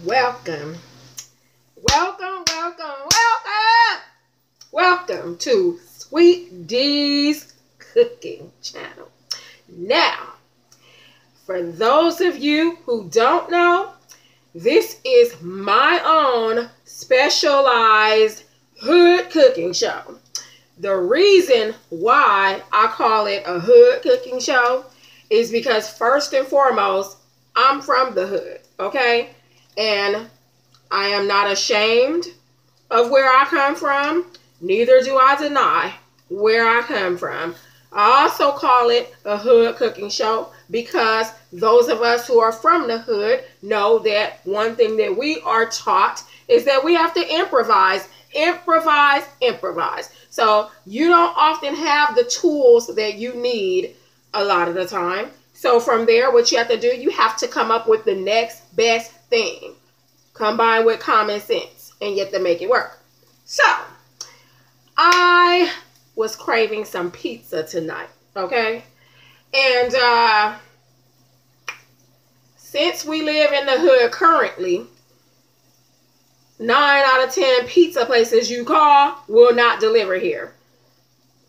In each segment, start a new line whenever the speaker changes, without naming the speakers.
Welcome. Welcome to Sweet D's Cooking Channel. Now, for those of you who don't know, this is my own specialized hood cooking show. The reason why I call it a hood cooking show is because first and foremost, I'm from the hood, okay? And I am not ashamed of where I come from. Neither do I deny where I come from. I also call it a hood cooking show because those of us who are from the hood know that one thing that we are taught is that we have to improvise. So you don't often have the tools that you need a lot of the time. So from there, what you have to do, you have to come up with the next best thing combined with common sense, and you have to make it work. So I was craving some pizza tonight, okay? And since we live in the hood currently, 9 out of 10 pizza places you call will not deliver here.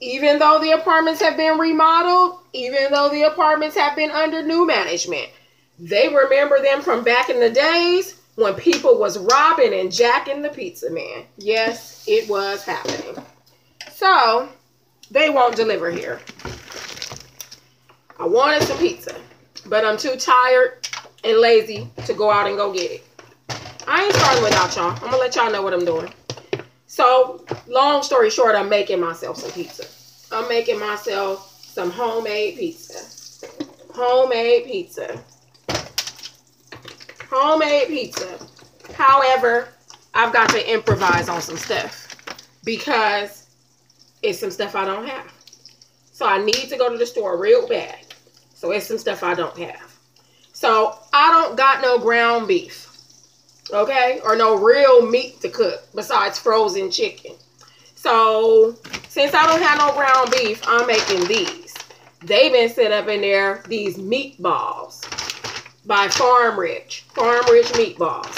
Even though the apartments have been remodeled, even though the apartments have been under new management, they remember them from back in the days when people was robbing and jacking the pizza man. Yes, it was happening. So, they won't deliver here. I wanted some pizza, but I'm too tired and lazy to go out and go get it. I ain't starting without y'all. I'm going to let y'all know what I'm doing. So, long story short, I'm making myself some pizza. I'm making myself some homemade pizza. Homemade pizza. However, I've got to improvise on some stuff because it's some stuff I don't have. So I need to go to the store real bad. So it's some stuff I don't have. So I don't got no ground beef. Okay? Or no real meat to cook besides frozen chicken. So since I don't have no ground beef, I'm making these. They've been set up in there, these meatballs by Farm Rich meatballs.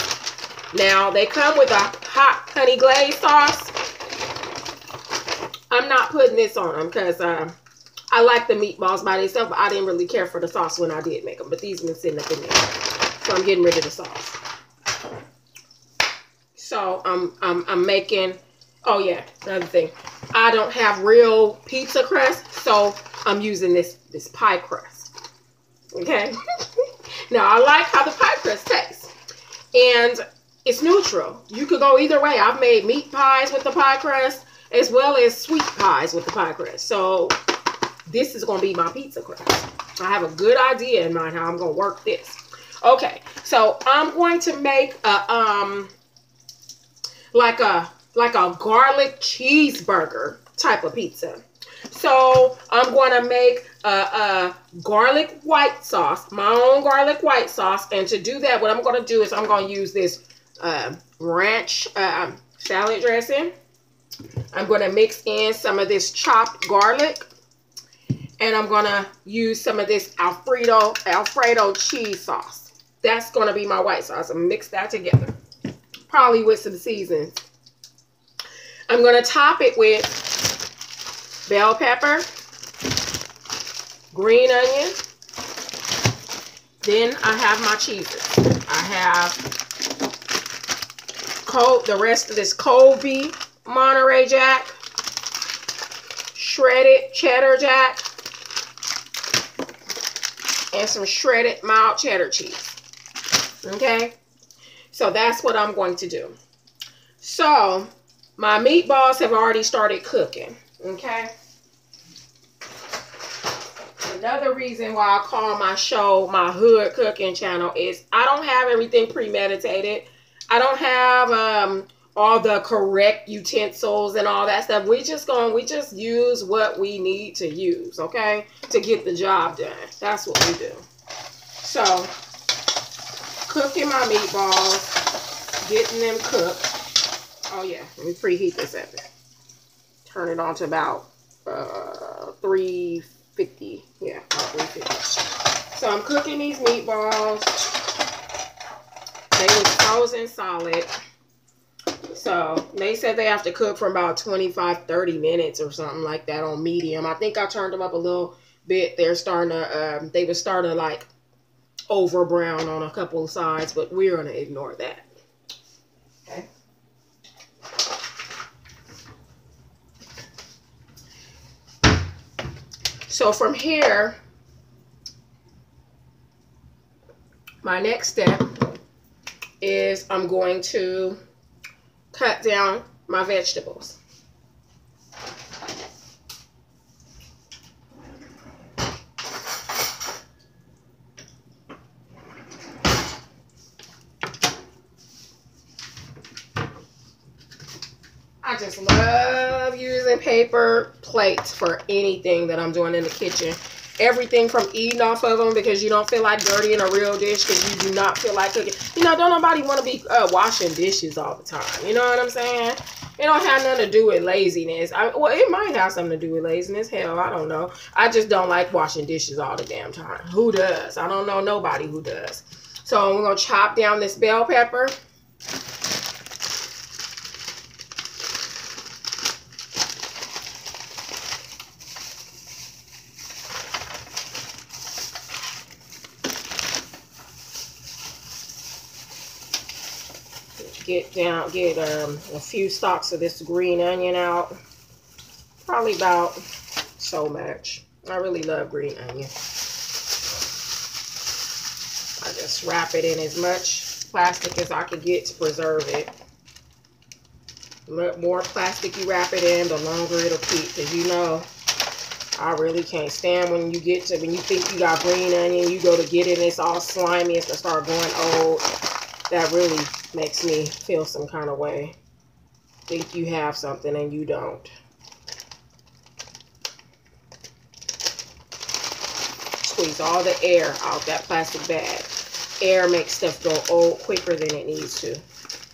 Now, they come with a hot honey glaze sauce. I'm not putting this on them because I like the meatballs by themselves, but I didn't really care for the sauce when I did make them. But these have been sitting up in there. So I'm getting rid of the sauce. So I'm making, oh yeah, another thing. I don't have real pizza crust, so I'm using this pie crust. Okay? Now, I like how the pie crust tastes. And it's neutral. You could go either way. I've made meat pies with the pie crust as well as sweet pies with the pie crust. So, this is going to be my pizza crust. I have a good idea in mind how I'm going to work this. Okay, so I'm going to make a, like a garlic cheeseburger type of pizza. So I'm going to make a garlic white sauce, my own garlic white sauce. And to do that, what I'm going to do is I'm going to use this ranch salad dressing. I'm going to mix in some of this chopped garlic. And I'm going to use some of this Alfredo cheese sauce. That's going to be my white sauce. I'm going to mix that together. Probably with some seasonings. I'm going to top it with bell pepper, green onion. Then I have my cheeses. I have the rest of this cold beef, Monterey Jack, shredded cheddar jack, and some shredded mild cheddar cheese. Okay? So that's what I'm going to do. So my meatballs have already started cooking. Okay? Another reason why I call my show my hood cooking channel is I don't have everything premeditated. I don't have all the correct utensils and all that stuff. We just use what we need to use, okay? To get the job done. That's what we do. So, cooking my meatballs, getting them cooked. Oh yeah, let me preheat this oven. Turn it on to about 350. Yeah, about 350. So I'm cooking these meatballs. they was frozen solid. So they said they have to cook for about 25-30 minutes or something like that on medium. I think I turned them up a little bit. They're starting to they were starting to like over brown on a couple of sides, but we're going to ignore that. Okay. So from here, my next step is I'm going to cut down my vegetables. I just love using paper plates for anything that I'm doing in the kitchen. Everything from eating off of them because you don't feel like dirtying a real dish because you do not feel like cooking. You know, don't nobody want to be washing dishes all the time. You know what I'm saying? It don't have nothing to do with laziness. Well, it might have something to do with laziness. Hell, I don't know. I just don't like washing dishes all the damn time. Who does? I don't know nobody who does. So I'm going to chop down this bell pepper. Get a few stalks of this green onion out. Probably about so much. I really love green onion. I just wrap it in as much plastic as I could get to preserve it. The more plastic you wrap it in, the longer it'll keep. Because you know, I really can't stand when you think you got green onion, you go to get it and it's all slimy, it's gonna start going old. That really makes me feel some kind of way. Think you have something and you don't. Squeeze all the air out that plastic bag. Air makes stuff go old quicker than it needs to.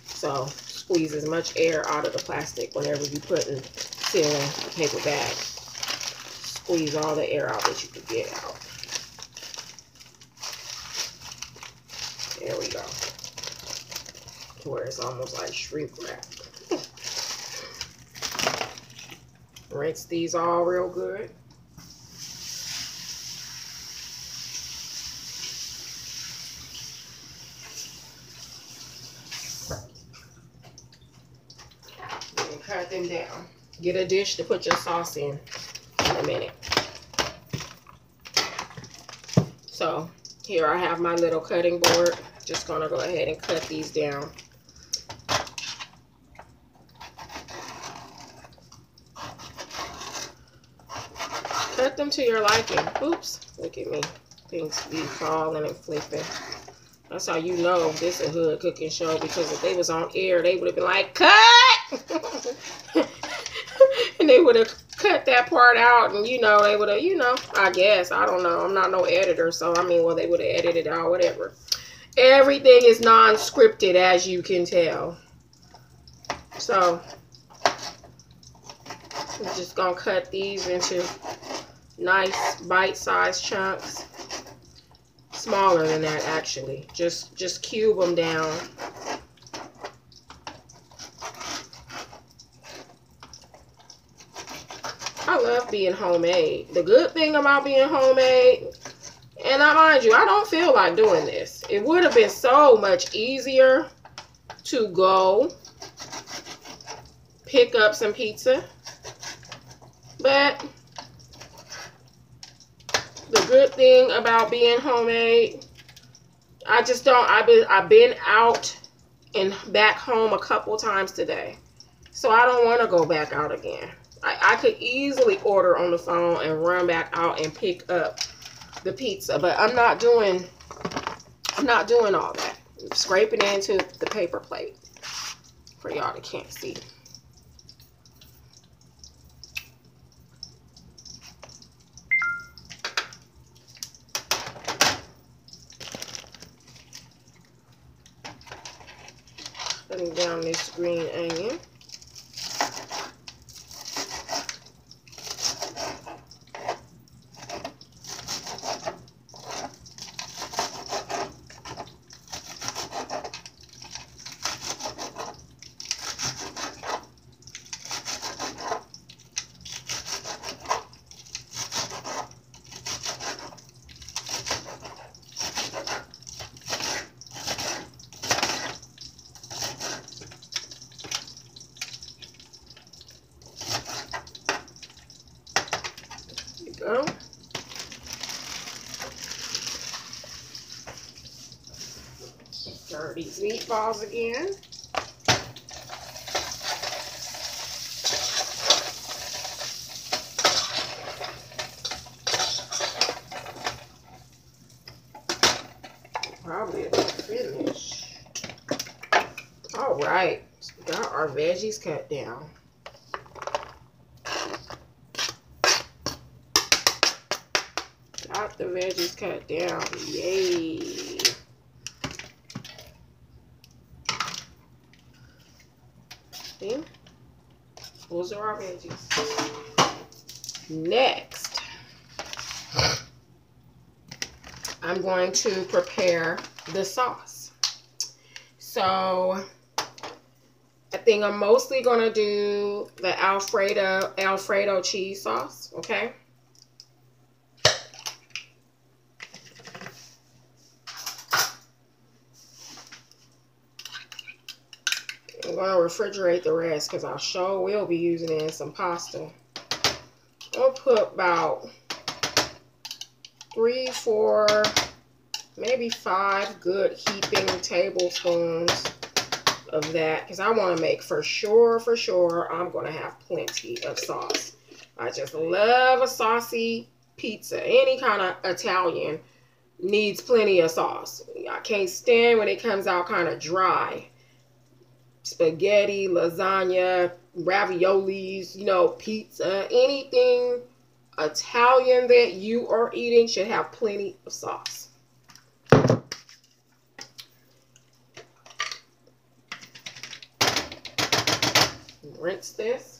So squeeze as much air out of the plastic whenever you put in sealing a paper bag. Squeeze all the air out that you can get out. There we go. To where it's almost like shrink wrap. Rinse these all real good. And cut them down. Get a dish to put your sauce in a minute. So here I have my little cutting board. Just gonna go ahead and cut these down. Cut them to your liking. Oops, look at me. Things be falling and flipping. That's how you know this is a hood cooking show, because if they was on air, they would have been like, cut! And they would have cut that part out, and you know, they would have, you know, I guess, I don't know. I'm not no editor, so I mean, well, they would have edited out, whatever. Everything is non-scripted, as you can tell. So, I'm just gonna cut these into nice bite-sized chunks. Smaller than that, actually. Just cube them down. I love being homemade. The good thing about being homemade, and mind you, I don't feel like doing this. It would have been so much easier to go pick up some pizza. But the good thing about being homemade, I just don't, I've been out and back home a couple times today. So I don't want to go back out again. I could easily order on the phone and run back out and pick up the pizza, but I'm not doing all that. I'm scraping it into the paper plate for y'all that can't see. Putting down this green onion. Stir these meatballs again. Probably about finished. All right, so we got our veggies cut down. Got the veggies cut down. Yay. See? Those are our veggies. Next, I'm going to prepare the sauce. So I think I'm mostly going to do the Alfredo cheese sauce, okay? I'm going to refrigerate the rest because I sure will be using it in some pasta. I'll put about 3, 4, maybe 5 good heaping tablespoons of that because I want to make for sure I'm going to have plenty of sauce. I just love a saucy pizza. Any kind of Italian needs plenty of sauce. I can't stand when it comes out kind of dry. Spaghetti, lasagna, raviolis, you know, pizza, anything Italian that you are eating should have plenty of sauce. Rinse this.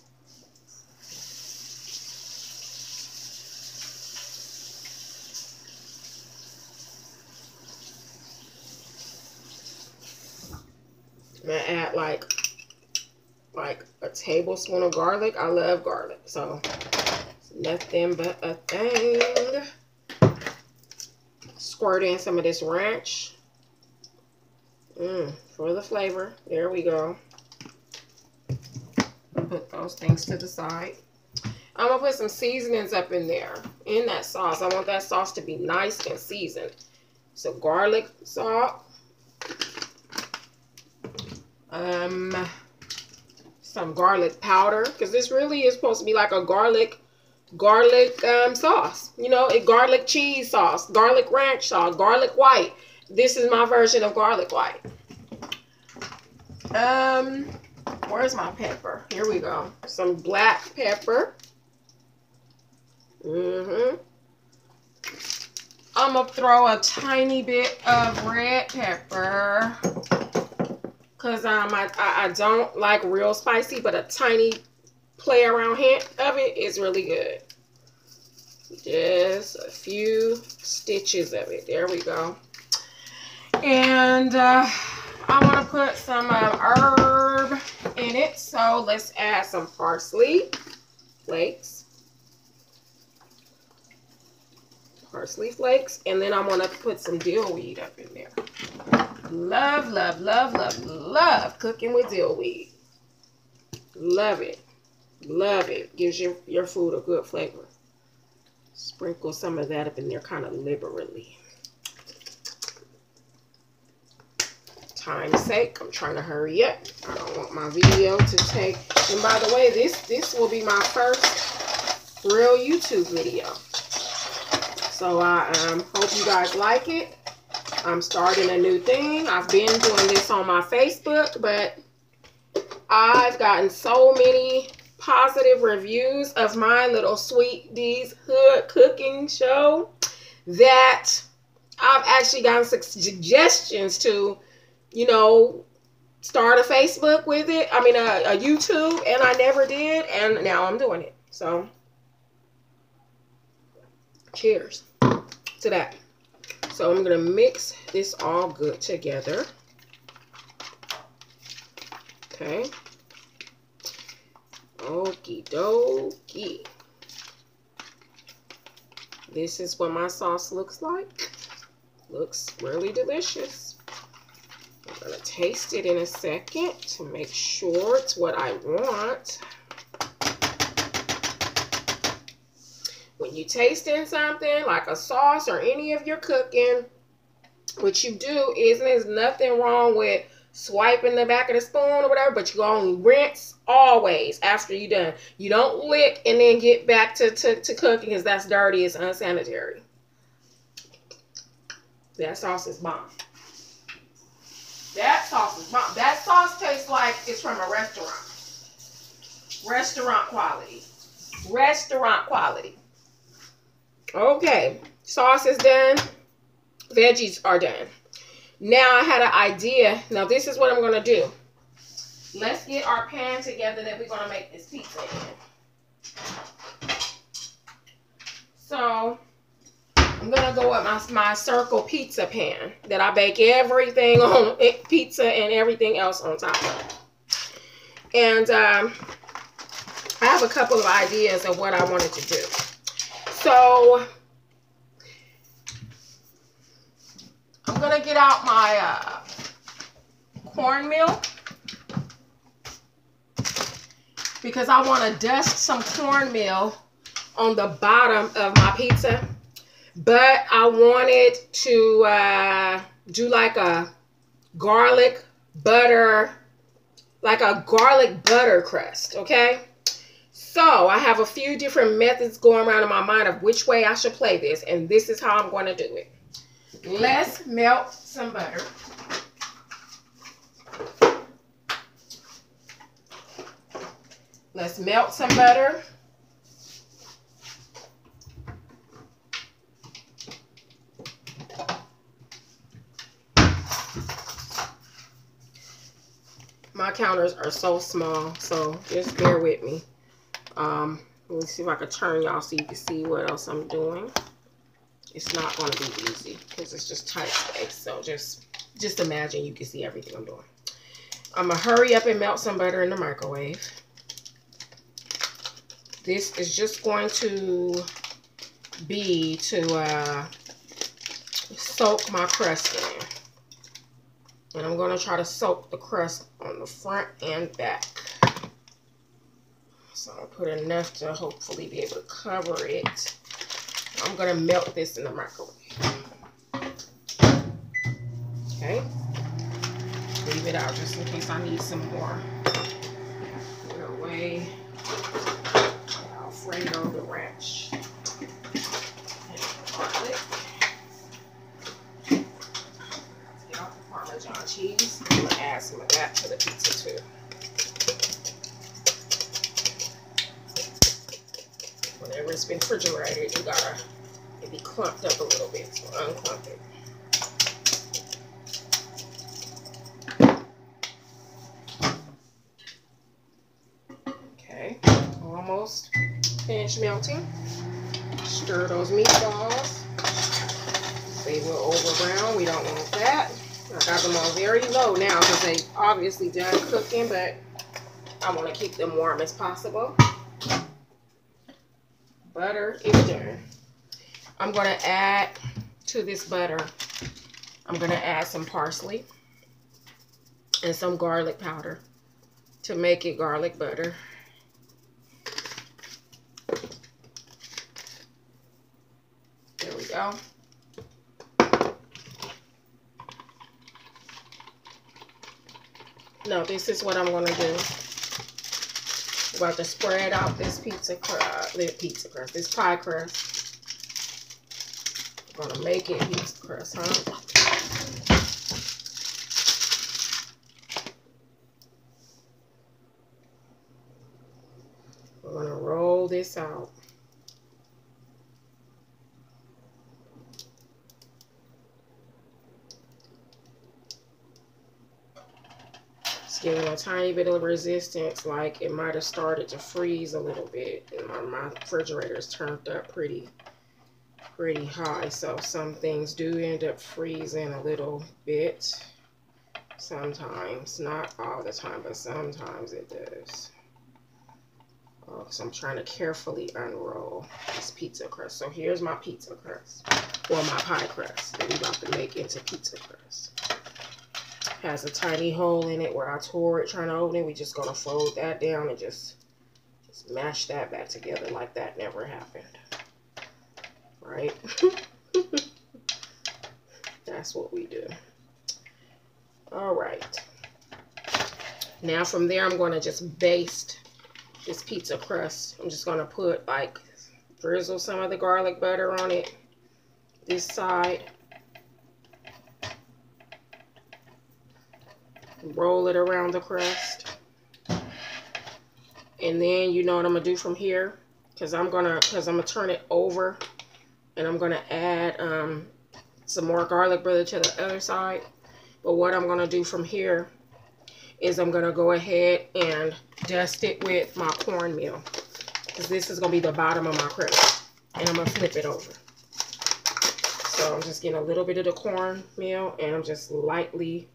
I'm gonna add like a tablespoon of garlic. I love garlic, so it's nothing but a thing. Squirt in some of this ranch for the flavor. There we go. Put those things to the side. I'm gonna put some seasonings up in there in that sauce. I want that sauce to be nice and seasoned. So garlic salt. Some garlic powder, because this really is supposed to be like a garlic sauce. You know, a garlic cheese sauce, garlic ranch sauce, garlic white. This is my version of garlic white. Where's my pepper? Here we go. Some black pepper. I'm gonna throw a tiny bit of red pepper. Because I don't like real spicy, but a tiny play around hint of it is really good. Just a few stitches of it. There we go. And I want to put some herb in it. So let's add some parsley flakes. Parsley flakes. And then I want to put some dill weed up in there. Love, love, love, love, love cooking with dill weed. Love it. Love it. Gives your food a good flavor. Sprinkle some of that up in there kind of liberally. Time's sake, I'm trying to hurry up. I don't want my video to take... And by the way, this will be my first real YouTube video. So I hope you guys like it. I'm starting a new thing. I've been doing this on my Facebook, but I've gotten so many positive reviews of my little Sweet D's Hood cooking show that I've actually gotten some suggestions to, you know, start a Facebook with it. I mean, a YouTube, and I never did, and now I'm doing it. So, cheers to that. So I'm going to mix this all good together. Okay. Okie dokie. This is what my sauce looks like. Looks really delicious. I'm going to taste it in a second to make sure it's what I want. When you tasting something like a sauce or any of your cooking, what you do is, and there's nothing wrong with swiping the back of the spoon or whatever, but you only rinse always after you're done. You don't lick and then get back to cooking, because that's dirty. It's unsanitary. That sauce is bomb. That sauce is bomb. That sauce tastes like it's from a restaurant. Restaurant quality. Restaurant quality. Okay. Sauce is done. Veggies are done. Now I had an idea. Now this is what I'm going to do. Let's get our pan together that we're going to make this pizza in. So I'm going to go with my circle pizza pan that I bake everything on, pizza and everything else on top of. And I have a couple of ideas of what I wanted to do. So I'm going to get out my cornmeal, because I want to dust some cornmeal on the bottom of my pizza. But I wanted to do like a garlic butter crust, okay? So I have a few different methods going around in my mind of which way I should play this, and this is how I'm going to do it. Let's melt some butter. Let's melt some butter. My counters are so small, so just bear with me. Let me see if I can turn y'all so you can see what else I'm doing. It's not going to be easy because it's just tight space. So just imagine you can see everything I'm doing. I'm going to hurry up and melt some butter in the microwave. This is just going to be to soak my crust in. And I'm going to try to soak the crust on the front and back. So I'll put enough to hopefully be able to cover it. I'm going to melt this in the microwave. Okay. Leave it out just in case I need some more. Put it away. Alfredo the ranch. And garlic. Let's get off the Parmesan cheese. I'm going to add some of that to the pizza too. Whenever it's been refrigerated, you gotta be clumped up a little bit, so unclump it. Okay, almost finished melting. Stir those meatballs. They will over brown. We don't want that. I got them on very low now because they obviously done cooking, but I want to keep them warm as possible. Butter is done. I'm going to add to this butter, I'm going to add some parsley and some garlic powder to make it garlic butter. There we go. Now this is what I'm going to do. I'm about to spread out this this pie crust. I'm gonna make it pizza crust, huh? We're gonna roll this out. Giving a tiny bit of resistance, like it might have started to freeze a little bit, and my refrigerator is turned up pretty high, so some things do end up freezing a little bit sometimes, not all the time, but sometimes it does. So I'm trying to carefully unroll this pizza crust. So here's my pizza crust, or my pie crust that we're about to make into pizza crust. Has a tiny hole in it where I tore it trying to open it. We're just gonna fold that down and just mash that back together like that never happened. Right? That's what we do. All right. Now from there, I'm going to just baste this pizza crust. I'm just going to put, like, drizzle some of the garlic butter on it. This side. Roll it around the crust. And then you know what I'm going to do from here? Because I'm going to turn it over. And I'm going to add some more garlic butter to the other side. But what I'm going to do from here is I'm going to go ahead and dust it with my cornmeal. Because this is going to be the bottom of my crust. And I'm going to flip it over. So I'm just getting a little bit of the cornmeal. And I'm just lightly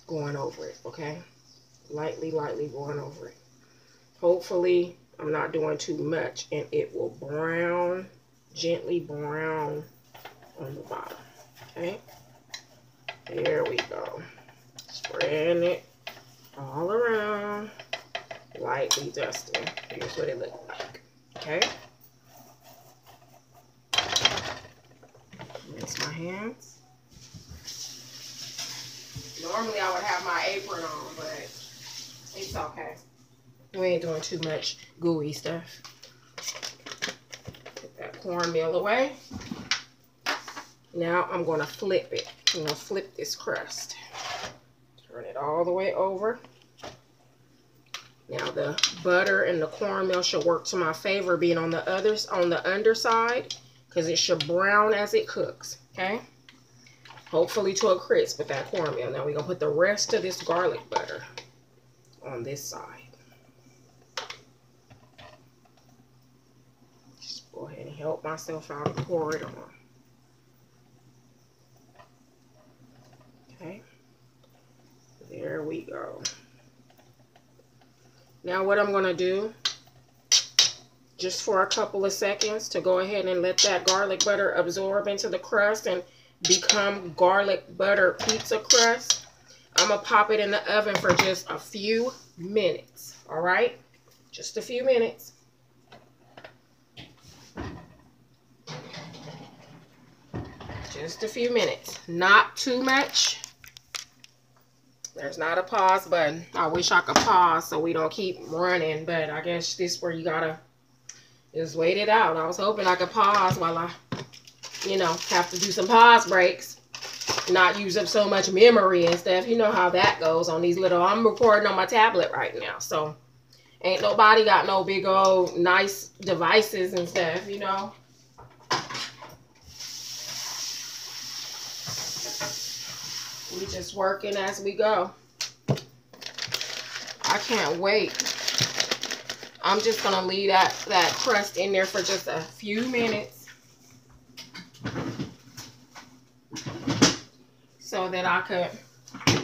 going over it. Okay? Lightly going over it. Hopefully I'm not doing too much. And it will brown, gently brown on the bottom. Okay? There we go. Spreading it all around. Lightly dusting. Here's what it looks like. Okay? Rinse my hands. Normally I would have my apron on, but it's okay. We ain't doing too much gooey stuff. Put that cornmeal away. Now I'm going to flip it. I'm going to flip this crust. Turn it all the way over. Now the butter and the cornmeal should work to my favor being on the underside, because it should brown as it cooks. Okay? Hopefully to a crisp with that cornmeal. Now we're going to put the rest of this garlic butter on this side. Just go ahead and help myself out and pour it on. Okay, there we go. Now what I'm going to do, just for a couple of seconds, to go ahead and let that garlic butter absorb into the crust and become garlic butter pizza crust, I'm going to pop it in the oven for just a few minutes. All right? Just a few minutes. Just a few minutes. Not too much. There's not a pause button. I wish I could pause so we don't keep running, but I guess this is where you gotta just wait it out. I was hoping I could pause while I, you know, have to do some pause breaks. Not use up so much memory and stuff. You know how that goes on these little, I'm recording on my tablet right now, so ain't nobody got no big old nice devices and stuff, you know. We just working as we go. I can't wait. I'm just gonna leave that crust in there for just a few minutes so that I could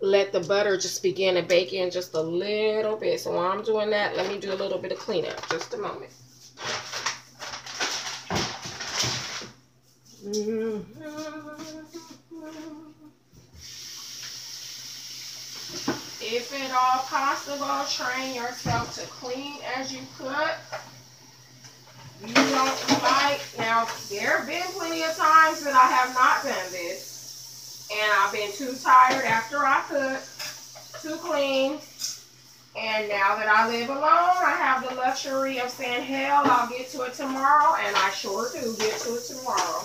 let the butter just begin to bake in just a little bit. So while I'm doing that, let me do a little bit of cleanup. Just a moment. If at all possible, train yourself to clean as you cook. You don't like, now there have been plenty of times that I have not done this, and I've been too tired after I cook to clean. And now that I live alone, I have the luxury of saying, hell, I'll get to it tomorrow, and I sure do get to it tomorrow.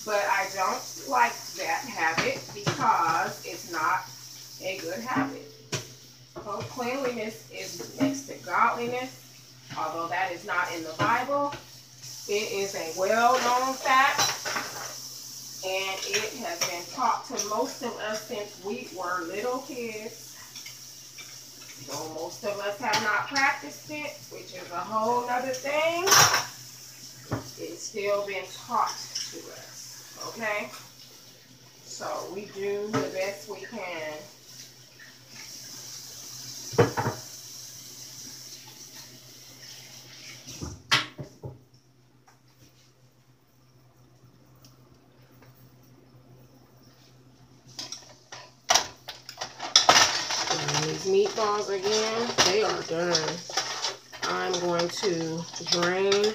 But I don't like that habit because it's not a good habit. So cleanliness is next to godliness, although that is not in the Bible. It is a well-known fact, and it has been taught to most of us since we were little kids. Though most of us have not practiced it, which is a whole other thing, it's still been taught to us, okay? So we do the best we can. Meatballs again, they are done. I'm going to drain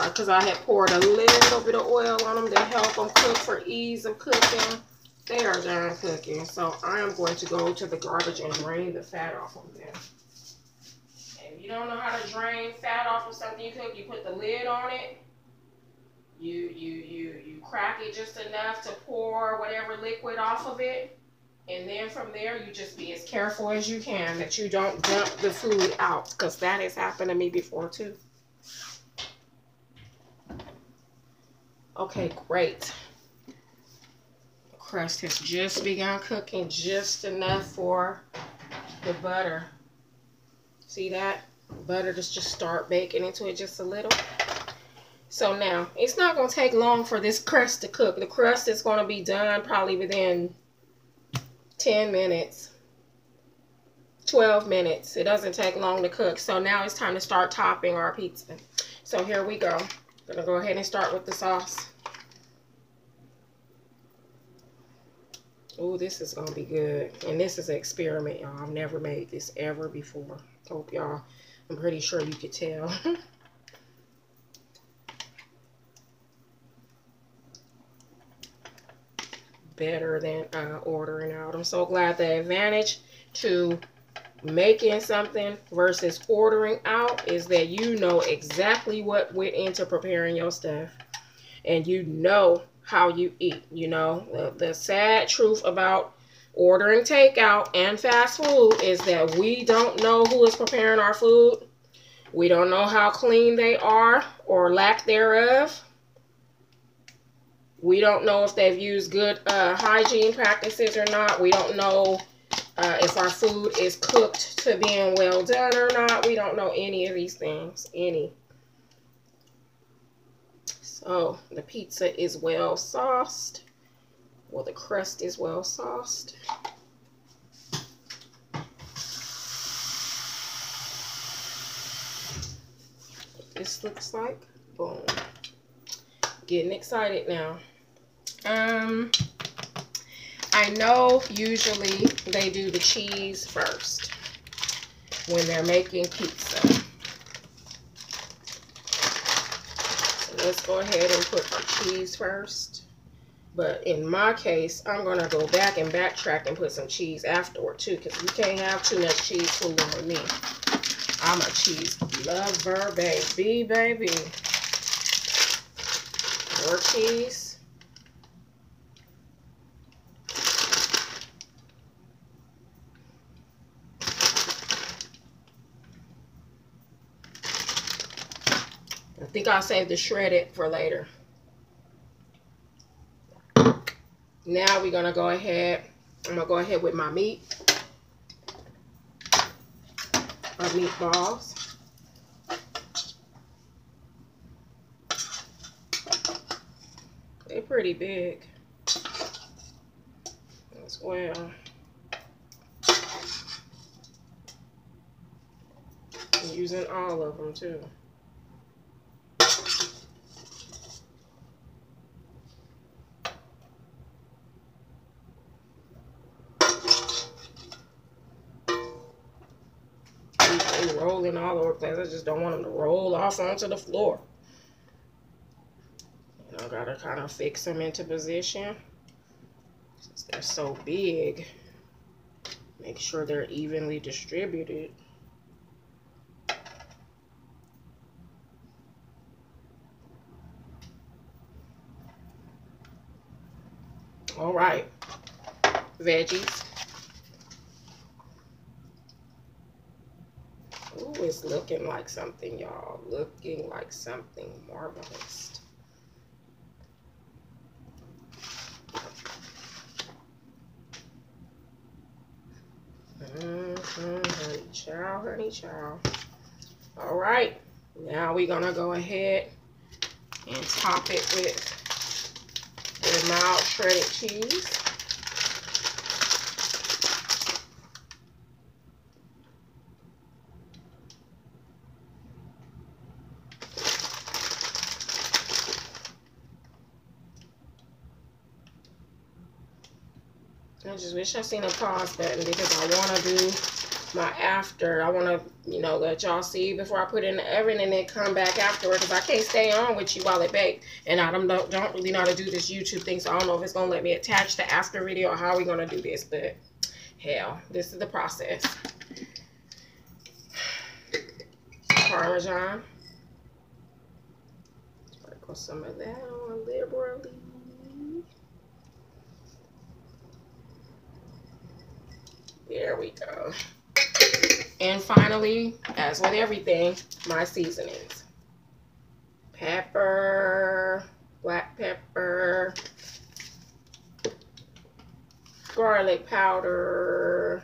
because I had poured a little bit of oil on them to help them cook for ease of cooking. They are done cooking, so I am going to go to the garbage and drain the fat off of them. And if you don't know how to drain fat off of something you cook, you put the lid on it. You crack it just enough to pour whatever liquid off of it. And then from there, you just be as careful as you can that you don't dump the food out, because that has happened to me before too. Okay, great. The crust has just begun cooking just enough for the butter. See that? Butter just start baking into it just a little. So now, it's not going to take long for this crust to cook. The crust is going to be done probably within 10 minutes, 12 minutes. It doesn't take long to cook. So now it's time to start topping our pizza. So here we go. I'm going to go ahead and start with the sauce. Oh, this is going to be good. And this is an experiment, y'all. I've never made this ever before. Hope y'all, I'm pretty sure you could tell. Better than ordering out. I'm so glad the advantage to making something versus ordering out is that you know exactly what went into preparing your stuff, and you know how you eat. You know, the sad truth about ordering takeout and fast food is that we don't know who is preparing our food. We don't know how clean they are or lack thereof. We don't know if they've used good hygiene practices or not. We don't know if our food is cooked to being well done or not. We don't know any of these things. So the pizza is well sauced. Well, the crust is well sauced. What this looks like. Boom. Getting excited now. I know usually they do the cheese first when they're making pizza. So let's go ahead and put our cheese first. But in my case, I'm going to go back and backtrack and put some cheese afterward too, because you can't have too much cheese fooling with me. I'm a cheese lover, baby. More cheese. I think I'll save the shredded for later. Now we're going to go ahead. I'm going to go ahead with my meat. My meatballs. They're pretty big as well. I'm using all of them too. They rolling all over the place. I just don't want them to roll off onto the floor. And I gotta kind of fix them into position since they're so big. Make sure they're evenly distributed. All right, veggies. Ooh, it's looking like something, y'all. Looking like something marvelous. Honey child, honey child. All right, now we're gonna go ahead and top it with the mild shredded cheese. I just wish I seen a pause button because I want to do my after. I want to, you know, let y'all see before I put it in the oven and then come back afterward, because I can't stay on with you while it bakes. And I don't really know how to do this YouTube thing, so I don't know if it's going to let me attach the after video or how we're going to do this. But hell, this is the process. Parmesan. Sprinkle some of that on liberally. There we go. And finally, as with everything, my seasonings. Pepper, black pepper, garlic powder,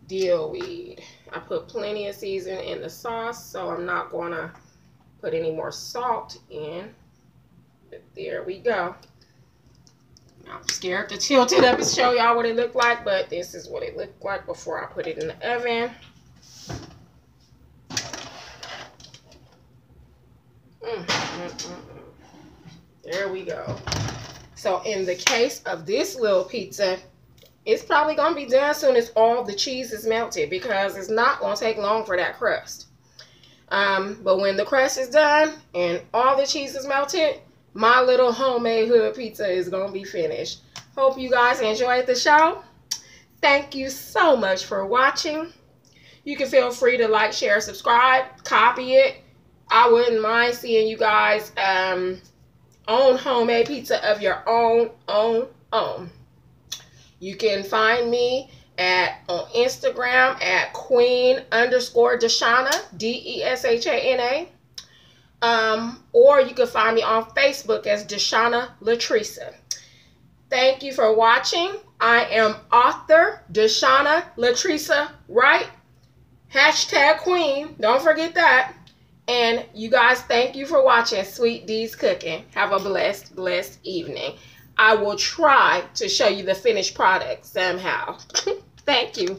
dill weed. I put plenty of seasoning in the sauce, so I'm not going to put any more salt in. But there we go. I'm scared to tilt it up and show y'all what it looked like, but this is what it looked like before I put it in the oven. There we go. So in the case of this little pizza, it's probably going to be done as soon as all the cheese is melted, because it's not going to take long for that crust. But when the crust is done and all the cheese is melted, my little homemade hood pizza is going to be finished. Hope you guys enjoyed the show. Thank you so much for watching. You can feel free to like, share, subscribe, copy it. I wouldn't mind seeing you guys own homemade pizza of your own. You can find me on Instagram at queen_Deshana, Deshana. Or you can find me on Facebook as Deshana Latresa. Thank you for watching. I am author Deshana Latresa Wright. #queen. Don't forget that. And you guys, thank you for watching Sweet D's Cooking. Have a blessed evening. I will try to show you the finished product somehow. Thank you.